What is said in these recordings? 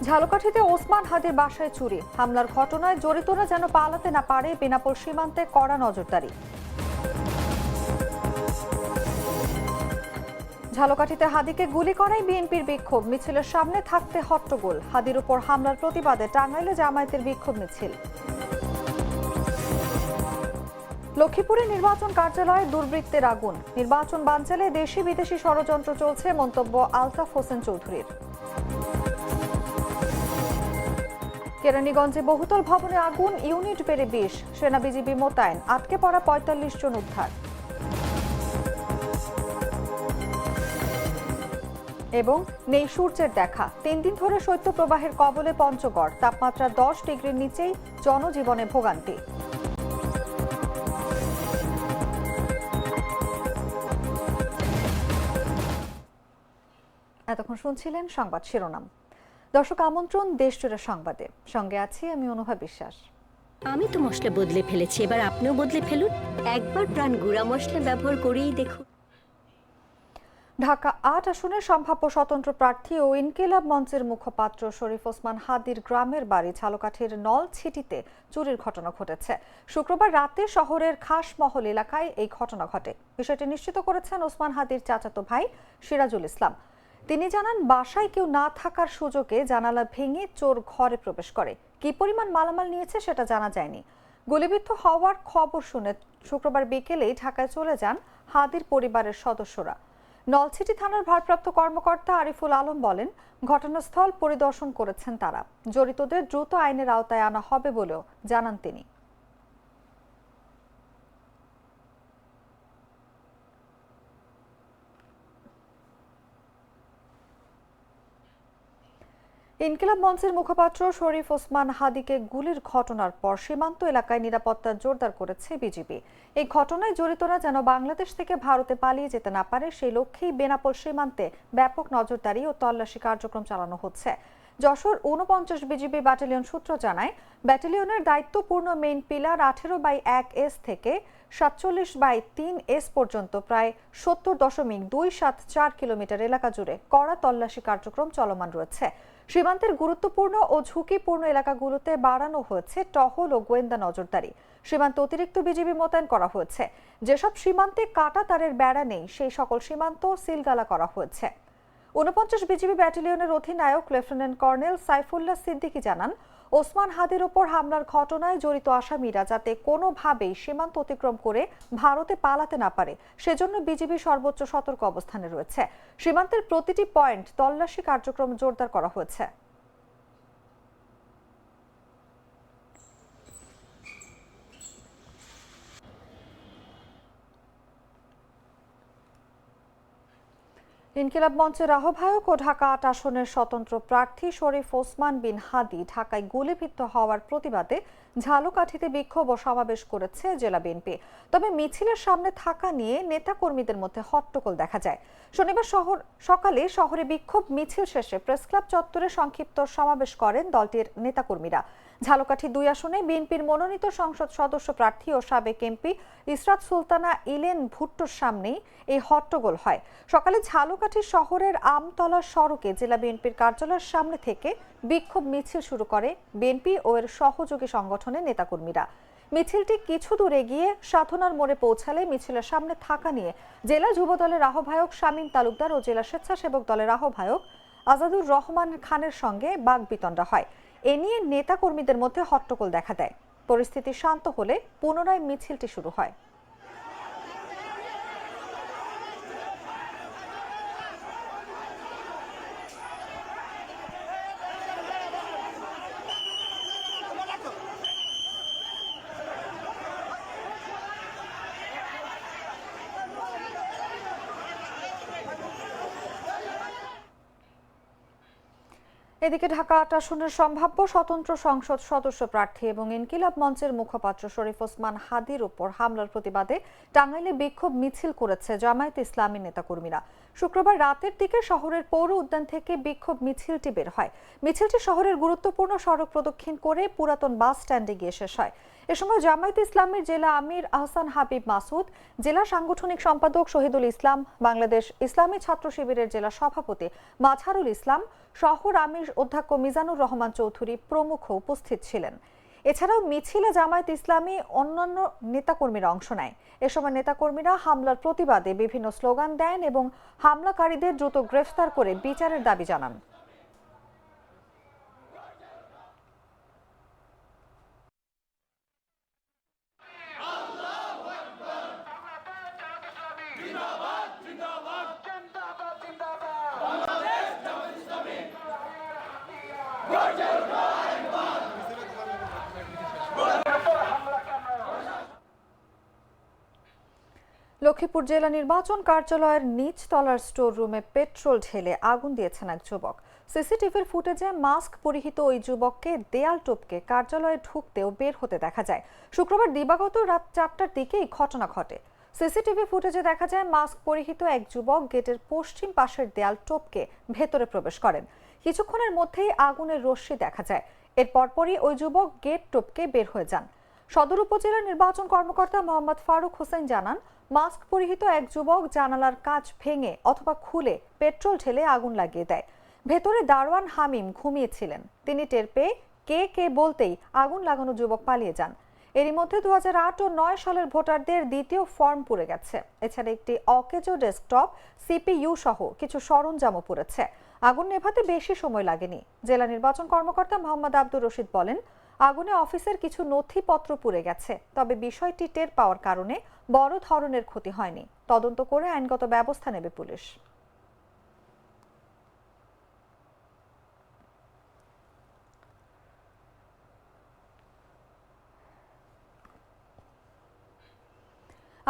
ঝালকাঠিতে ওসমান হাদির বাসায় চুরি, হামলার ঘটনায় জড়িতরা যেন পালাতে না পারে, বেনাপোল সীমান্তে কড়া নজরদারি। ঝালকাঠিতে হাদিকে গুলি করায় বিএনপির বিক্ষোভ, মিছিলের সামনে থাকতে হট্টগোল। হাদির উপর হামলার প্রতিবাদে টাঙ্গাইলে জামায়াতের বিক্ষোভ মিছিল। লক্ষ্মীপুরে নির্বাচন কার্যালয়ে দুর্বৃত্তের আগুন, নির্বাচন বানচালে দেশি বিদেশি ষড়যন্ত্র চলছে, মন্তব্য আলতাফ হোসেন চৌধুরীর। কেরানীগঞ্জে বহুতল ভবনে আগুন, ইউনিট বেড়ে 20, সেনা বিজিবি মোতায়েন, আটকে পড়া 45 জন উদ্ধার। এবং নেই সূর্যের দেখা, 3 দিন ধরে শৈত্যপ্রবাহের কবলে পঞ্চগড়, তাপমাত্রা 10 ডিগ্রির নিচেই, জনজীবনে ভোগান্তি। এতক্ষণ শুনছিলেন সংবাদ শিরোনাম। দর্শক, আমন্ত্রণ দেশজুড়ে সংবাদে, সঙ্গে আছি আমি অনুভা বিশ্বাস। আমি তো মশলা বদলে ফেলেছি, এবার আপনিও বদলে ফেলুন। একবার প্রাণ গুঁড়া মশলা ব্যবহার করেই দেখুন। ঢাকা 8 আসনের সম্ভাব্য স্বতন্ত্র প্রার্থী ও ইনকিলাব মঞ্চের মুখপাত্র শরীফ ওসমান হাদির গ্রামের বাড়ি ঝালকাঠির নলছিটিতে চুরির ঘটনা ঘটেছে। শুক্রবার রাতে শহরের খাসমহল এলাকায় এই ঘটনা ঘটে। বিষয়টি নিশ্চিত করেছেন ওসমান হাদির চাচাতো ভাই সিরাজুল ইসলাম। তিনি জানান, বাসায় কেউ না থাকার সুযোগে জানালা ভেঙে চোর ঘরে প্রবেশ করে। কি পরিমাণ মালামাল নিয়েছে সেটা জানা যায়নি। গুলিবিদ্ধ হওয়ার খবর শুনে শুক্রবার বিকেলেই ঢাকায় চলে যান হাদির পরিবারের সদস্যরা। নলছিটি থানার ভারপ্রাপ্ত কর্মকর্তা আরিফুল আলম বলেন, ঘটনাস্থল পরিদর্শন করেছেন তারা। জড়িতদের দ্রুত আইনের আওতায় আনা হবে বলেও জানান তিনি। ইনকিলাব মঞ্চের মুখপাত্র শরীফ ওসমান হাদিকে গুলির ঘটনার পর সীমান্ত এলাকায় নিরাপত্তা জোরদার করেছে বিজিবি। এই ঘটনায় জড়িতরা যেন বাংলাদেশ থেকে ভারতে পালিয়ে যেতে না পারে, সেই লক্ষ্যেই বেনাপোল সীমান্তে ব্যাপক নজরদারি ও তল্লাশি কার্যক্রম চালানো হচ্ছে। যশোর 49 বিজিবি ব্যাটালিয়ন সূত্র জানায়, ব্যাটালিয়নের দায়িত্বপূর্ণ মেইন পিলার 18/1S থেকে 47/3S পর্যন্ত প্রায় 70.274 কিলোমিটার এলাকা জুড়ে কড়া তল্লাশি কার্যক্রম চলমান রয়েছে। সীমান্তের গুরুত্বপূর্ণ ও ঝুঁকিপূর্ণ এলাকাগুলোতে বাড়ানো হয়েছে টহল ও গোয়েন্দা নজরদারি। সীমান্তে অতিরিক্ত বিজিবি মোতায়েন করা হয়েছে। যেসব সীমান্তে কাটা তারের বেড়া নেই, সেই সকল সীমান্ত সিলগালা করা হয়েছে। 49 বিজিবি ব্যাটালিয়নের অধিনায়ক লেফটেন্যান্ট কর্নেল সাইফুল্লাহ সিদ্দিকী জানান, ওসমান হাদির ওপর হামলার ঘটনায় জড়িত আসামিরা যাতে কোনোভাবেই সীমান্ত অতিক্রম করে ভারতে পালাতে না পারে, সেজন্য বিজিবি সর্বোচ্চ সতর্ক অবস্থানে রয়েছে। সীমান্তের প্রতিটি পয়েন্ট তল্লাশি কার্যক্রম জোরদার করা হয়েছে। ইনকিলাব মঞ্চের আহ্বায়ক ও ঢাকা 8 আসনের স্বতন্ত্র প্রার্থী শরীফ ওসমান বিন হাদি ঢাকায় গুলিবিদ্ধ হওয়ার প্রতিবাদে ঝালকাঠিতে বিক্ষোভ ও সমাবেশ করেছে জেলা বিএনপি। তবে মিছিলের সামনে থাকা নিয়ে নেতাকর্মীদের মধ্যে হট্টগোল দেখা যায়। শনিবার সকালে শহরে বিক্ষোভ মিছিল শেষে প্রেসক্লাব চত্বরে সংক্ষিপ্ত সমাবেশ করেন দলটির নেতাকর্মীরা। ঝালকাঠি 2 আসনে বিএনপির মনোনীত সংসদ সদস্য প্রার্থী ও সাবেক এমপি ইসরাত সুলতানা ইলেন ভুট্টোর সামনেই এই হট্টগোল হয়। সকালে ঝালকাঠি শহরের আমতলা সড়কে জেলা বিএনপির কার্যালয়ের সামনে থেকে বিক্ষোভ মিছিল শুরু করে বিএনপি ও এর সহযোগী সংগঠনের নেতাকর্মীরা। মিছিলটি কিছু দূর এগিয়ে সাধনার মোড়ে পৌঁছালে মিছিলের সামনে থাকা নিয়ে জেলা যুব দলের আহ্বায়ক শামীম তালুকদার ও জেলা স্বেচ্ছাসেবক দলের আহ্বায়ক আজাদুর রহমান খানের সঙ্গে বাকবিতণ্ডা হয়। এ নিয়ে নেতাকর্মীদের মধ্যে হট্টগোল দেখা দেয়। পরিস্থিতি শান্ত হলে পুনরায় মিছিলটি শুরু হয়। এদিকে ঢাকা 8 আসনের সম্ভাব্য স্বতন্ত্র সংসদ সদস্য প্রার্থী এবং ইনকিলাব মঞ্চের মুখপাত্র শরীফ ওসমান হাদির উপর হামলার প্রতিবাদে টাঙ্গাইলে বিক্ষোভ মিছিল করেছে জামায়াতে ইসলামী নেতাকর্মীরা। শুক্রবার রাতের দিকে শহরের পৌর উদ্যান থেকে বিক্ষোভ মিছিলটি বের হয়। মিছিলটি শহরের গুরুত্বপূর্ণ সড়ক প্রদক্ষিণ করে পুরাতন বাস স্ট্যান্ডে গিয়ে শেষ হয়। এ এ সময় জামায়াতে ইসলামীর জেলা আমির আহসান হাবিব মাসুদ, জেলা সাংগঠনিক সম্পাদক শহীদুল ইসলাম, বাংলাদেশ ইসলামী ছাত্র শিবিরের জেলা সভাপতি মাজহারুল ইসলাম, শহর আমির অধ্যক্ষ মিজানুর রহমান চৌধুরী প্রমুখ উপস্থিত ছিলেন। এছাড়াও মিছিলে জামায়াত ইসলামী অন্যান্য নেতাকর্মীরা অংশ নেয়। এ সময় নেতাকর্মীরা হামলার প্রতিবাদে বিভিন্ন স্লোগান দেন এবং হামলাকারীদের দ্রুত গ্রেফতার করে বিচারের দাবি জানান। লক্ষ্মীপুর জেলা নির্বাচন কার্যালয়ের নিচতলার স্টোর রুমে পেট্রোল ঢেলে আগুন দিয়েছেন এক যুবক। সিসিটিভির ফুটেজে মাস্ক পরিহিত ওই যুবককে দেয়াল টপকে কার্যালয়ে ঢুকতে ও বের হতে দেখা যায়। শুক্রবার দিবাগত রাত 4টার দিকে এই ঘটনা ঘটে। সিসিটিভি ফুটেজে দেখা যায় মাস্ক পরিহিত এক যুবক গেটের পশ্চিম পাশের দেয়াল টপকে ভেতরে প্রবেশ করেন। কিছুক্ষণের মধ্যেই আগুনের রশ্মি দেখা যায়। এর পরপরই ওই যুবক গেট টপকে বের হয়ে যান। সদর উপজেলা নির্বাচন কর্মকর্তা মোহাম্মদ ফারুক হোসেন জানান, মাস্ক পরিহিত এক যুবক জানালার কাঁচ ভেঙে অথবা খুলে পেট্রোল ঢেলে আগুন লাগিয়ে দেয়। ভেতরে দারোয়ান হামিম ঘুমিয়েছিলেন। তিনি টের পেয়ে কে কে বলতেই আগুন লাগানো যুবক পালিয়ে যান। এরই মধ্যে 2008 ও 9 সালের ভোটারদের দ্বিতীয় ফর্ম পুড়ে গেছে। এছাড়া একটি অকেজো ডেস্কটপ, সিপিইউ সহ কিছু সরঞ্জামও পুড়েছে। আগুন নেভাতে বেশি সময় লাগেনি। জেলা নির্বাচন কর্মকর্তা মোহাম্মদ আব্দুর রশিদ বলেন, আগুনে অফিসের কিছু নথিপত্র পুড়ে গেছে, তবে বিষয়টি টের পাওয়ার কারণে বড় ধরনের ক্ষতি হয়নি। তদন্ত করে আইনগত ব্যবস্থা নেবে পুলিশ।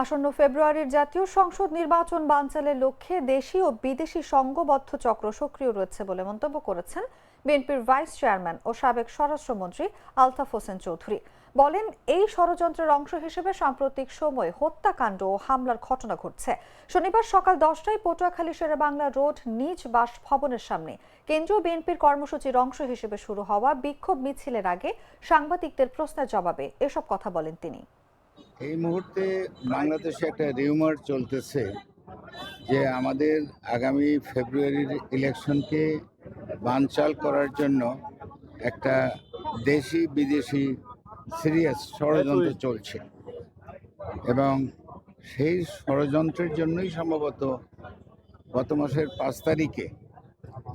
আসন্ন ফেব্রুয়ারির জাতীয় সংসদ নির্বাচন বানচালের লক্ষ্যে দেশি ও বিদেশি সংঘবদ্ধ চক্র সক্রিয় রয়েছে বলে মন্তব্য করেছেন বিএনপির ভাইস চেয়ারম্যান ও সাবেক স্বরাষ্ট্রমন্ত্রী আলতাফ হোসেন চৌধুরী। বলেন, এই ষড়যন্ত্রের অংশ হিসেবে সাম্প্রতিক সময়ে হত্যাকাণ্ড ও হামলার ঘটনা ঘটছে। শনিবার সকাল 10টায় পটুয়াখালী শেরেবাংলা রোড নিজ বাসভবনের সামনে কেন্দ্রীয় বিএনপির কর্মসূচির অংশ হিসেবে শুরু হওয়া বিক্ষোভ মিছিলের আগে সাংবাদিকদের প্রশ্নের জবাবে এসব কথা বলেন তিনি। এই মুহূর্তে বাংলাদেশে একটা রিউমার চলতেছে যে আমাদের আগামী ফেব্রুয়ারির ইলেকশনকে বানচাল করার জন্য একটা দেশি বিদেশি সিরিয়াস ষড়যন্ত্র চলছে এবং সেই ষড়যন্ত্রের জন্যই সম্ভবত গত মাসের 5 তারিখে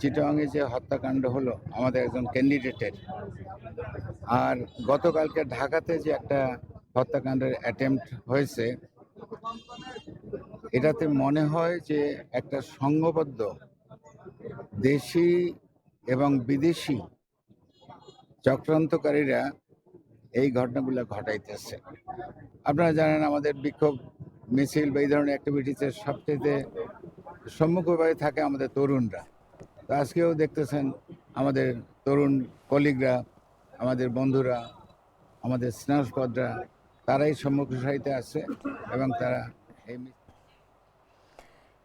চিটাগাংয়ে যে হত্যাকাণ্ড হলো আমাদের একজন ক্যান্ডিডেটের, আর গতকালকে ঢাকাতে যে একটা হত্যাকাণ্ডের অ্যাটেম্প্ট হয়েছে, এটাতে মনে হয় যে একটা সংঘবদ্ধ দেশি এবং বিদেশি চক্রান্তকারীরা এই ঘটনাগুলো ঘটাইতেছে। আপনারা জানেন আমাদের বিক্ষোভ মিছিল বা এই ধরনের অ্যাক্টিভিটিসের সবচেয়ে সম্মুখভাবে থাকে আমাদের তরুণরা। তো আজকেও দেখতেছেন আমাদের তরুণ কলিগরা, আমাদের বন্ধুরা, আমাদের স্নেহস্পদরা, তারাই সম্মুখ সারিতে আছে এবং তারা এই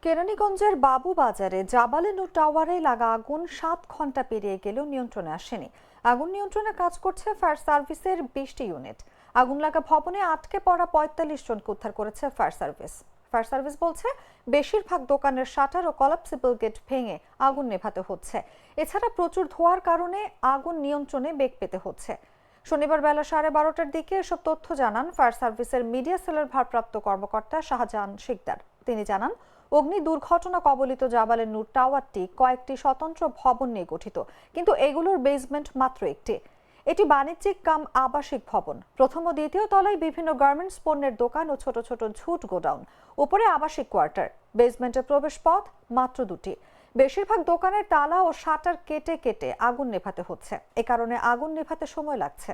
কেরানীগঞ্জের বাবুবাজারে জাবালেনুর টাওয়ারে লাগা আগুন 7 ঘন্টা পেরিয়ে গেলেও নিয়ন্ত্রণে আসেনি। আগুন নিয়ন্ত্রণে কাজ করছে ফায়ার সার্ভিসের 20টি ইউনিট। আগুন লাগা ভবনে আটকে পড়া 45 জনকে উদ্ধার করেছে ফায়ার সার্ভিস। ফায়ার সার্ভিস বলছে, বেশিরভাগ দোকানের শাটার ও কলাপসিবল গেট ভেঙে আগুন নেভাতে হচ্ছে। এছাড়া প্রচুর ধোঁয়ার কারণে আগুন নিয়ন্ত্রণে বেগ পেতে হচ্ছে। শনিবার বেলা 12:30টার দিকে এসব তথ্য জানান ফায়ার সার্ভিসের মিডিয়া সেলের ভারপ্রাপ্ত কর্মকর্তা শাহজাহান শিকদার। তিনি জানান, অগ্নি দুর্ঘটনা কবলিত জাবালেনুর টাওয়ারটি কয়েকটি স্বতন্ত্র ভবন নিয়ে গঠিত, কিন্তু এগুলোর বেসমেন্ট মাত্র একটি। এটি বাণিজ্যিক কাম আবাসিক ভবন। প্রথম ও দ্বিতীয় তলায় বিভিন্ন গার্মেন্টস পণ্যের দোকান ও ছোট ছোট ঝুট গোডাউন, উপরে আবাসিক কোয়ার্টার। বেসমেন্টের প্রবেশ পথ মাত্র 2টি। বেশিরভাগ দোকানের তালা ও শাটার কেটে কেটে আগুন নেভাতে হচ্ছে। এ কারণে আগুন নেভাতে সময় লাগছে।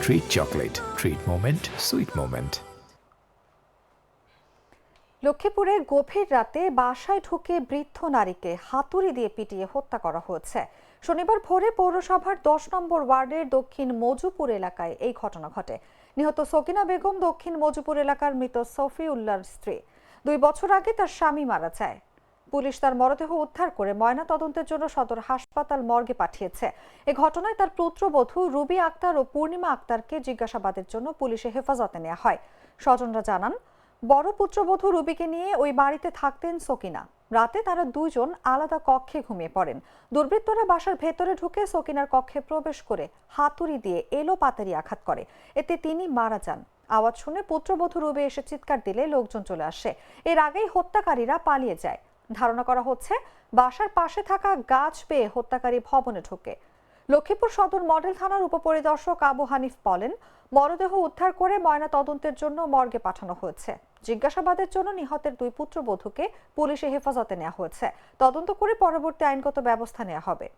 Treat chocolate. Treat moment. Sweet moment. লক্ষ্মীপুরে গভীর রাতে বাসায় ঢুকে বৃদ্ধ নারীকে হাতুড়ি দিয়ে পিটিয়ে হত্যা করা হয়েছে। শনিবার ভোরে পৌরসভার 10 নম্বর ওয়ার্ডের দক্ষিণ মজুপুর এলাকায় এই ঘটনা ঘটে। নিহত সকিনা বেগম দক্ষিণ মজুপুর এলাকার মৃত সফি উল্লাহর স্ত্রী। 2 বছর আগে তার স্বামী মারা যায়। পুলিশ তার মরদেহ উদ্ধার করে ময়না তদন্তের জন্য সদর হাসপাতাল মর্গে পাঠিয়েছে। এ ঘটনায় তার পুত্রবধূ রুবি আক্তার ও পূর্ণিমা আক্তারকে জিজ্ঞাসাবাদের জন্য পুলিশে হেফাজতে নেওয়া হয়। স্বজনরা জানান, বড় পুত্রবধূ রুবিকে নিয়ে ওই বাড়িতে থাকতেন সকিনা। রাতে তারা দুইজন আলাদা কক্ষে ঘুমিয়ে পড়েন। দুর্বৃত্তরা বাসার ভেতরে ঢুকে সকিনার কক্ষে প্রবেশ করে হাতুড়ি দিয়ে এলোপাতাড়ি আঘাত করে। এতে তিনি মারা যান। আওয়াজ শুনে পুত্রবধূ রুবি এসে চিৎকার দিলে লোকজন চলে আসে। এর আগেই হত্যাকারীরা পালিয়ে যায়। ধারণা করা হচ্ছে বাসার পাশে থাকা গাছ পেয়ে হত্যাকারী ভবনে ঢোকে। লক্ষ্মীপুর সদর মডেল থানার উপপরিদর্শক আবু হানিফ বলেন, মরদেহ উদ্ধার করে ময়না তদন্তের জন্য মর্গে পাঠানো হয়েছে। জিজ্ঞাসাবাদের জন্য নিহতের দুই পুত্রবধূকে পুলিশে হেফাজতে নেওয়া হয়েছে। তদন্ত করে পরবর্তী আইনগত ব্যবস্থা নেওয়া হবে।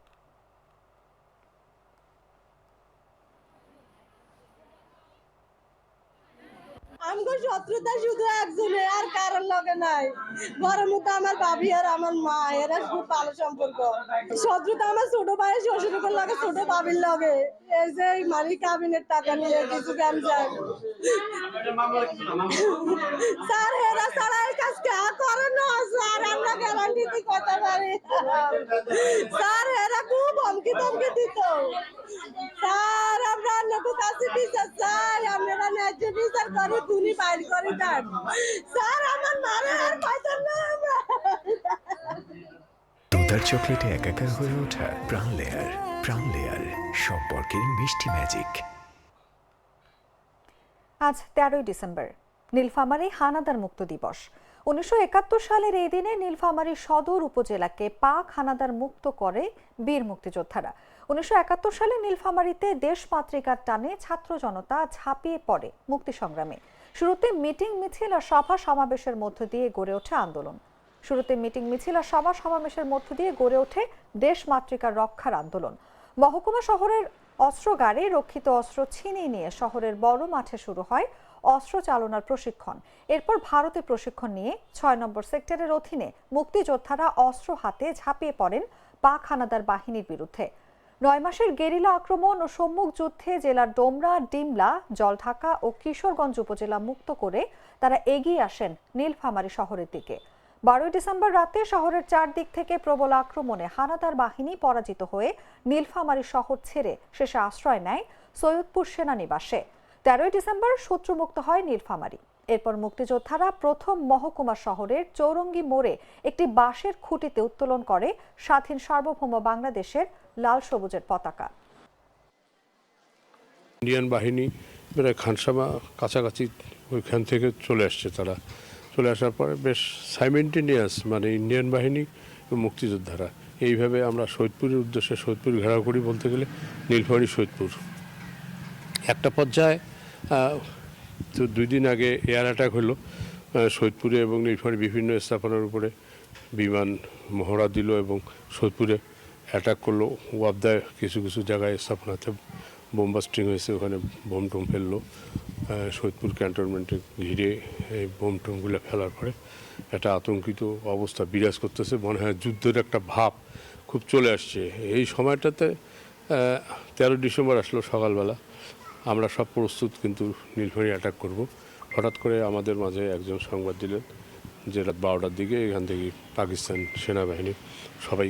আমগো শত্রুতা শুধু একজনে, আর কারোর লগে নাই। ঘরের মধ্যে আমার ভাবি আর আমার মা, এরা খুব ভালো সম্পর্ক। শত্রুতা আমার ছোট ভাইয়ের শ্বশুরের লগে, ছোট ভাবির লগে। এই যে মারি কাবিনের টাকা নিয়ে কিছু গান যায় স্যার, এরা ছাড়া এই কাজ কে করে না স্যার, আমরা গ্যারান্টি দিয়ে কথা পারি স্যার। এরা খুব হুমকি ধমকি দিত স্যার। আমরা লোকের কাছে বিচার চাই, আমরা ন্যায্য বিচার করে খুনি বাইর করে দেন স্যার। আমার মারা আর পাইতেন না আমরা। দুধার চকলেটে একাকার হয়ে ওঠা প্রাণ লেয়ার। প্রাণ লেয়ার, সম্পর্কের মিষ্টি ম্যাজিক। আজ 13 ডিসেম্বর, নীলফামারী হানাদার মুক্ত দিবস। 1971 সালের এই দিনে নীলফামারী সদর উপজেলাকে পাক হানাদার মুক্ত করে বীর মুক্তিযোদ্ধারা। 1971 সালে নীলফামারীতে দেশমাতৃকার টানে ছাত্র জনতা ঝাঁপিয়ে পড়ে মুক্তি সংগ্রামে। শুরুতে মিটিং মিছিল আর সভা সমাবেশের মধ্য দিয়ে গড়ে ওঠে আন্দোলন। দেশমাতৃকার রক্ষার আন্দোলন। মহকুমা শহরের অস্ত্রাগারে রক্ষিত অস্ত্র ছিনিয়ে নিয়ে শহরের বড় মাঠে শুরু হয় অস্ত্র চালনার প্রশিক্ষণ। এরপর ভারতে প্রশিক্ষণ নিয়ে 6 নম্বর সেক্টরের অধীনে মুক্তিযোদ্ধারা অস্ত্র হাতে ঝাঁপিয়ে পড়েন পাক হানাদার বাহিনীর বিরুদ্ধে। 9 মাসের গেরিলা আক্রমণ ও সম্মুখ যুদ্ধে জেলার ডোমরা, ডিমলা, জলঢাকা ও কিশোরগঞ্জ উপজেলা মুক্ত করে তারা এগিয়ে আসেন নীলফামারী শহরের দিকে। 12 ডিসেম্বর রাতে শহরের চারদিক থেকে প্রবল আক্রমণে হানাদার বাহিনী পরাজিত হয়ে নীলফামারী শহর ছেড়ে শেষে আশ্রয় নেয় সৈয়দপুর সেনানিবাসে। 13 ডিসেম্বর শত্রুমুক্ত হয় নীলফামারী। এরপর মুক্তিযোদ্ধারা প্রথম মহকুমা শহরের চৌরঙ্গি মোড়ে একটি বাঁশের খুঁটিতে উত্তোলন করে স্বাধীন সার্বভৌম বাংলাদেশের লাল সবুজের পতাকা। ইন্ডিয়ান বাহিনী প্রায় খানসামা কাছাকাছি ওইখান থেকে চলে আসছে। তারা চলে আসার পরে বেশ সাইমেন্টেনিয়াস, মানে ইন্ডিয়ান বাহিনী ও মুক্তিযোদ্ধারা এইভাবে আমরা সৈয়দপুরের উদ্দেশ্যে সৈয়দপুর ঘেরাও করি। বলতে গেলে নীলফামারী সৈয়দপুর একটা পর্যায়ে তো 2 দিন আগে এয়ার অ্যাটাক হলো সৈয়দপুরে এবং নীলফামারী বিভিন্ন স্থাপনার উপরে বিমান মহড়া দিল এবং সৈয়দপুরে অ্যাটাক করলো। ওয়াবদায় কিছু কিছু জায়গায় স্থাপনাতে বোমবাস্টিং হয়েছে, ওখানে বোম টোম ফেললো। সৈয়দপুর ক্যান্টনমেন্টে ঘিরে এই বোম টোমগুলো ফেলার পরে একটা আতঙ্কিত অবস্থা বিরাজ করতেছে। মনে হয় যুদ্ধের একটা ভাব খুব চলে আসছে। এই সময়টাতে 13 ডিসেম্বর আসলো সকালবেলা, আমরা সব প্রস্তুত কিন্তু নীলফামারী অ্যাটাক করব। হঠাৎ করে আমাদের মাঝে একজন সংবাদ দিলেন যে রাত 12টার দিকে এখান থেকে পাকিস্তান সেনাবাহিনী সবাই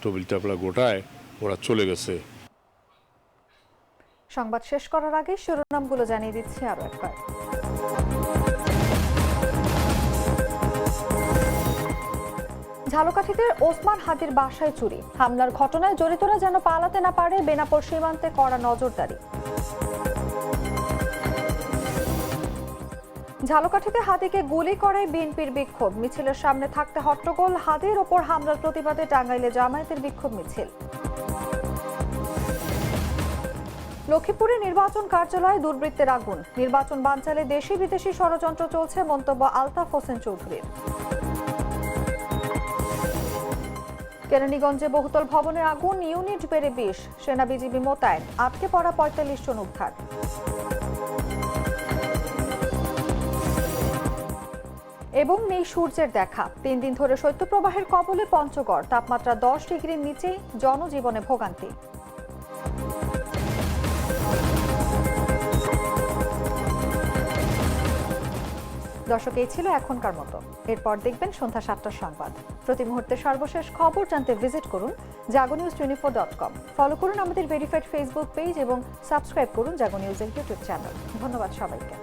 তবিল তাপলা গোটায় ওরা চলে গেছে। সংবাদ শেষ করার আগে শিরোনামগুলো জানিয়ে দিচ্ছি আরো একবার। ঝালকাঠিতে ওসমান হাদির বাসায় চুরি, হামলার ঘটনায় জড়িতরা যেন পালাতে না পারে, বেনাপোল সীমান্তে কড়া নজরদারি। ঝালকাঠিতে হাদিকে গুলি করে বিএনপির বিক্ষোভ, মিছিলের সামনে থাকতে হট্টগোল। হাদির ওপর হামলার প্রতিবাদে টাঙ্গাইলে জামায়াতের বিক্ষোভ মিছিল। লক্ষ্মীপুরে নির্বাচন কার্যালয়ে দুর্বৃত্তের আগুন, নির্বাচন বানচালে দেশি বিদেশি ষড়যন্ত্র চলছে, মন্তব্য আলতাফ হোসেন চৌধুরীর। কেরানীগঞ্জে বহুতল ভবনে আগুন, ইউনিট বেড়ে 20, সেনা বিজিবি মোতায়েন, আটকে পড়া 45 জন উদ্ধার। এবং নেই সূর্যের দেখা, 3 দিন ধরে শৈত্যপ্রবাহের কবলে পঞ্চগড়, তাপমাত্রা 10 ডিগ্রির নিচে, জনজীবনে ভোগান্তি। দর্শক, এই ছিল এখনকার মতো। এরপর দেখবেন সন্ধ্যা 7টার সংবাদ। প্রতি মুহূর্তে সর্বশেষ খবর জানতে ভিজিট করুন jagonews24.com। ফলো করুন আমাদের ভেরিফাইড ফেসবুক পেজ এবং সাবস্ক্রাইব করুন জাগো নিউজের ইউটিউব চ্যানেল। ধন্যবাদ সবাইকে।